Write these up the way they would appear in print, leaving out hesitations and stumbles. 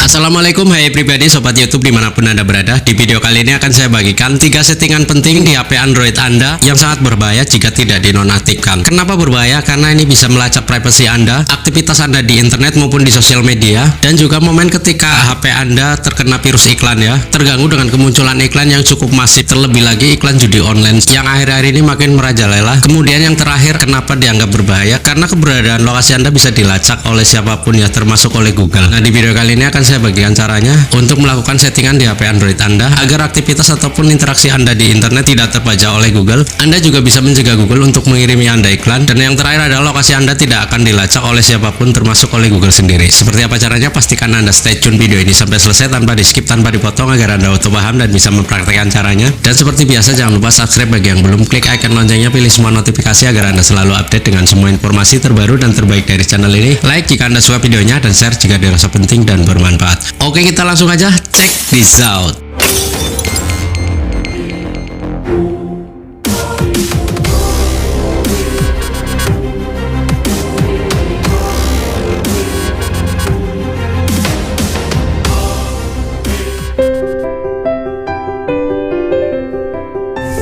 Assalamualaikum hai pribadi sobat YouTube dimanapun Anda berada. Di video kali ini akan saya bagikan 3 settingan penting di HP Android Anda yang sangat berbahaya jika tidak dinonaktifkan. Kenapa berbahaya? Karena ini bisa melacak privasi Anda, aktivitas Anda di internet maupun di sosial media, dan juga momen ketika HP Anda terkena virus iklan ya, terganggu dengan kemunculan iklan yang cukup masif, terlebih lagi iklan judi online yang akhir-akhir ini makin merajalela. Kemudian yang terakhir, kenapa dianggap berbahaya? Karena keberadaan lokasi Anda bisa dilacak oleh siapapun ya, termasuk oleh Google. Nah, di video kali ini akan saya bagikan caranya untuk melakukan settingan di HP Android Anda agar aktivitas ataupun interaksi Anda di internet tidak terbaca oleh Google. Anda juga bisa mencegah Google untuk mengirimi Anda iklan, dan yang terakhir adalah lokasi Anda tidak akan dilacak oleh siapapun termasuk oleh Google sendiri. Seperti apa caranya? Pastikan Anda stay tune video ini sampai selesai tanpa di skip, tanpa dipotong, agar Anda auto paham dan bisa mempraktekkan caranya. Dan seperti biasa jangan lupa subscribe bagi yang belum, klik icon loncengnya, pilih semua notifikasi agar Anda selalu update dengan semua informasi terbaru dan terbaik dari channel ini. Like jika Anda suka videonya dan share jika dirasa penting dan bermanfaat. Oke, kita langsung aja check this out.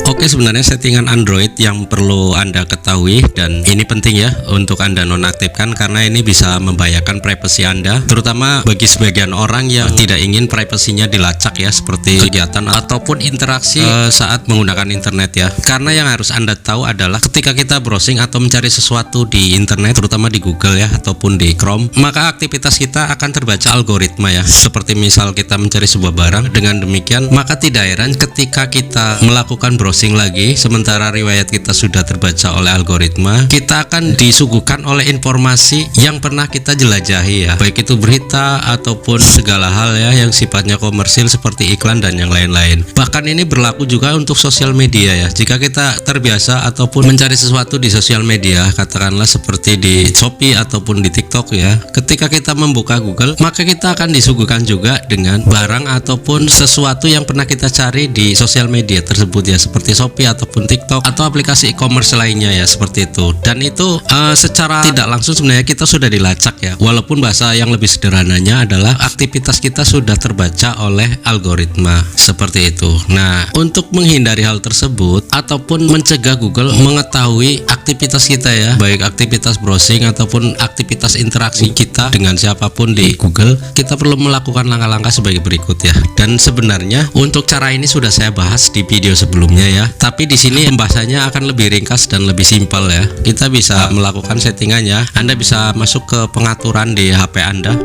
Oke, sebenarnya settingan Android yang perlu Anda ketahui, dan ini penting ya untuk Anda nonaktifkan karena ini bisa membahayakan privasi Anda, terutama bagi sebagian orang yang tidak ingin privasinya dilacak ya, seperti kegiatan ataupun interaksi saat menggunakan internet ya. Karena yang harus Anda tahu adalah ketika kita browsing atau mencari sesuatu di internet, terutama di Google ya ataupun di Chrome, maka aktivitas kita akan terbaca algoritma ya. Seperti misal kita mencari sebuah barang, dengan demikian maka tidak heran ketika kita melakukan browsing lagi sementara riwayat kita sudah terbaca oleh algoritma, kita akan disuguhkan oleh informasi yang pernah kita jelajahi ya, baik itu berita ataupun segala hal ya yang sifatnya komersil seperti iklan dan yang lain-lain. Bahkan ini berlaku juga untuk sosial media ya. Jika kita terbiasa ataupun mencari sesuatu di sosial media, katakanlah seperti di Shopee ataupun di TikTok ya, ketika kita membuka Google, maka kita akan disuguhkan juga dengan barang ataupun sesuatu yang pernah kita cari di sosial media tersebut ya, seperti Shopee ataupun TikTok atau aplikasi e-commerce lainnya ya, seperti itu. Dan itu secara tidak langsung sebenarnya kita sudah dilacak ya, walaupun bahasa yang lebih sederhananya adalah aktivitas kita sudah terbaca oleh algoritma, seperti itu. Nah, untuk menghindari hal tersebut ataupun mencegah Google mengetahui aktivitas kita ya, baik aktivitas browsing ataupun aktivitas interaksi kita dengan siapapun di Google, kita perlu melakukan langkah-langkah sebagai berikut ya. Dan sebenarnya untuk cara ini sudah saya bahas di video sebelumnya ya, tapi di sini pembahasannya akan lebih ringkas dan lebih simpel ya. Kita bisa melakukan settingannya. Anda bisa masuk ke pengaturan di HP Anda.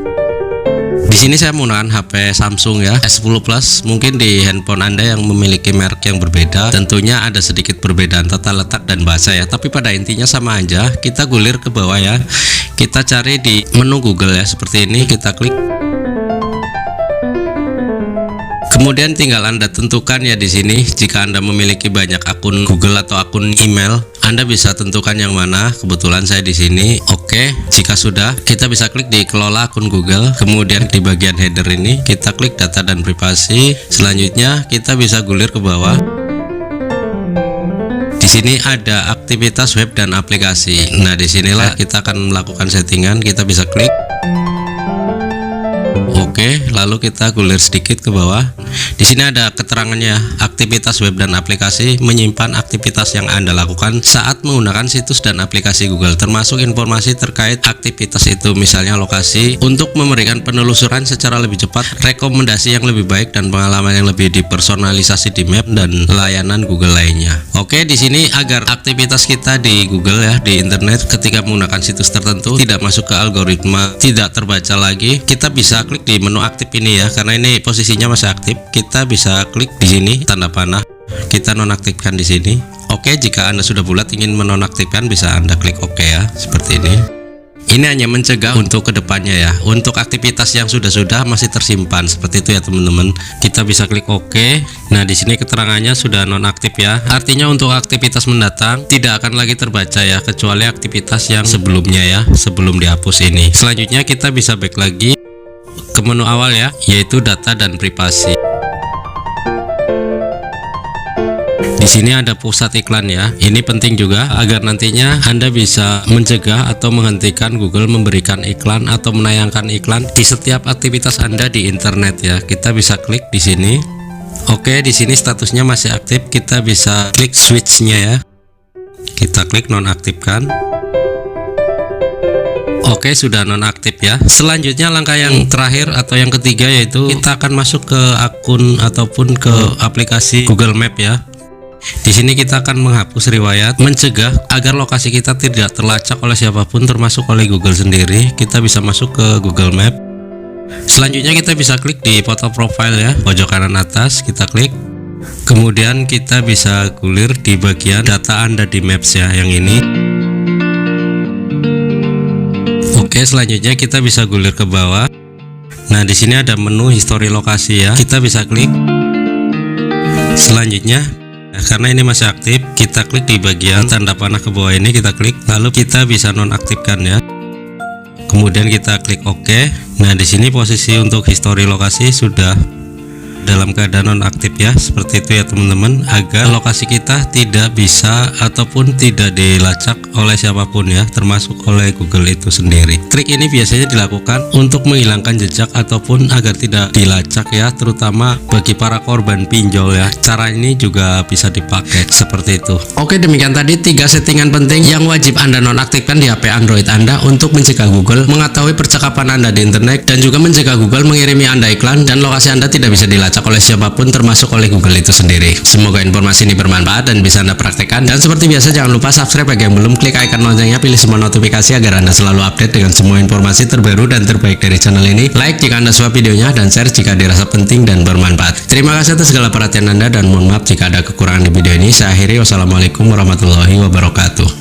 Di sini saya menggunakan HP Samsung ya, S10 Plus. Mungkin di handphone Anda yang memiliki merek yang berbeda, tentunya ada sedikit perbedaan tata letak dan bahasa ya, tapi pada intinya sama aja. Kita gulir ke bawah ya. Kita cari di menu Google ya, seperti ini, kita klik. Kemudian tinggal Anda tentukan ya di sini. Jika Anda memiliki banyak akun Google atau akun email, Anda bisa tentukan yang mana. Kebetulan saya di sini. Oke, jika sudah, kita bisa klik di kelola akun Google. Kemudian di bagian header ini kita klik data dan privasi. Selanjutnya kita bisa gulir ke bawah. Di sini ada aktivitas web dan aplikasi. Nah, disinilah kita akan melakukan settingan. Kita bisa klik. Oke, lalu kita gulir sedikit ke bawah. Di sini ada keterangannya, aktivitas web dan aplikasi menyimpan aktivitas yang Anda lakukan saat menggunakan situs dan aplikasi Google, termasuk informasi terkait aktivitas itu, misalnya lokasi, untuk memberikan penelusuran secara lebih cepat, rekomendasi yang lebih baik, dan pengalaman yang lebih dipersonalisasi di map dan layanan Google lainnya. Oke, di sini agar aktivitas kita di Google ya, di internet ketika menggunakan situs tertentu tidak masuk ke algoritma, tidak terbaca lagi, kita bisa klik di menu aktif ini ya, karena ini posisinya masih aktif. Kita bisa klik di sini tanda panah, kita nonaktifkan di sini. Oke, jika Anda sudah bulat ingin menonaktifkan, bisa Anda klik oke ya, seperti ini. Ini hanya mencegah untuk kedepannya ya. Untuk aktivitas yang sudah masih tersimpan seperti itu ya teman-teman. Kita bisa klik oke. Nah, di sini keterangannya sudah nonaktif ya. Artinya untuk aktivitas mendatang tidak akan lagi terbaca ya, kecuali aktivitas yang sebelumnya ya, sebelum dihapus ini. Selanjutnya kita bisa back lagi ke menu awal ya, yaitu data dan privasi. Di sini ada pusat iklan ya. Ini penting juga agar nantinya Anda bisa mencegah atau menghentikan Google memberikan iklan atau menayangkan iklan di setiap aktivitas Anda di internet ya. Kita bisa klik di sini. Oke, di sini statusnya masih aktif. Kita bisa klik switch-nya ya. Kita klik nonaktifkan. Oke, sudah nonaktif ya. Selanjutnya langkah yang terakhir atau yang ketiga yaitu kita akan masuk ke akun ataupun ke aplikasi Google Map ya. Di sini kita akan menghapus riwayat, mencegah agar lokasi kita tidak terlacak oleh siapapun termasuk oleh Google sendiri. Kita bisa masuk ke Google Map. Selanjutnya kita bisa klik di foto profile ya, pojok kanan atas kita klik. Kemudian kita bisa gulir di bagian data Anda di Maps ya, yang ini. Oke, selanjutnya kita bisa gulir ke bawah. Nah, di sini ada menu histori lokasi ya. Kita bisa klik. Selanjutnya, karena ini masih aktif, kita klik di bagian tanda panah ke bawah ini, kita klik. Lalu kita bisa nonaktifkan ya. Kemudian kita klik OK. Nah, di sini posisi untuk histori lokasi sudah dalam keadaan nonaktif ya, seperti itu ya teman-teman, agar lokasi kita tidak bisa ataupun tidak dilacak oleh siapapun ya, termasuk oleh Google itu sendiri. Trik ini biasanya dilakukan untuk menghilangkan jejak ataupun agar tidak dilacak ya, terutama bagi para korban pinjol ya. Cara ini juga bisa dipakai seperti itu. Oke, demikian tadi 3 settingan penting yang wajib Anda nonaktifkan di HP Android Anda untuk mencegah Google mengetahui percakapan Anda di internet dan juga mencegah Google mengirimi Anda iklan dan lokasi Anda tidak bisa dilacak oleh siapapun termasuk oleh Google itu sendiri. Semoga informasi ini bermanfaat dan bisa Anda praktekkan. Dan seperti biasa jangan lupa subscribe bagi yang belum, klik icon loncengnya, pilih semua notifikasi agar Anda selalu update dengan semua informasi terbaru dan terbaik dari channel ini. Like jika Anda suka videonya dan share jika dirasa penting dan bermanfaat. Terima kasih atas segala perhatian Anda dan mohon maaf jika ada kekurangan di video ini. Saya akhiri, wassalamualaikum warahmatullahi wabarakatuh.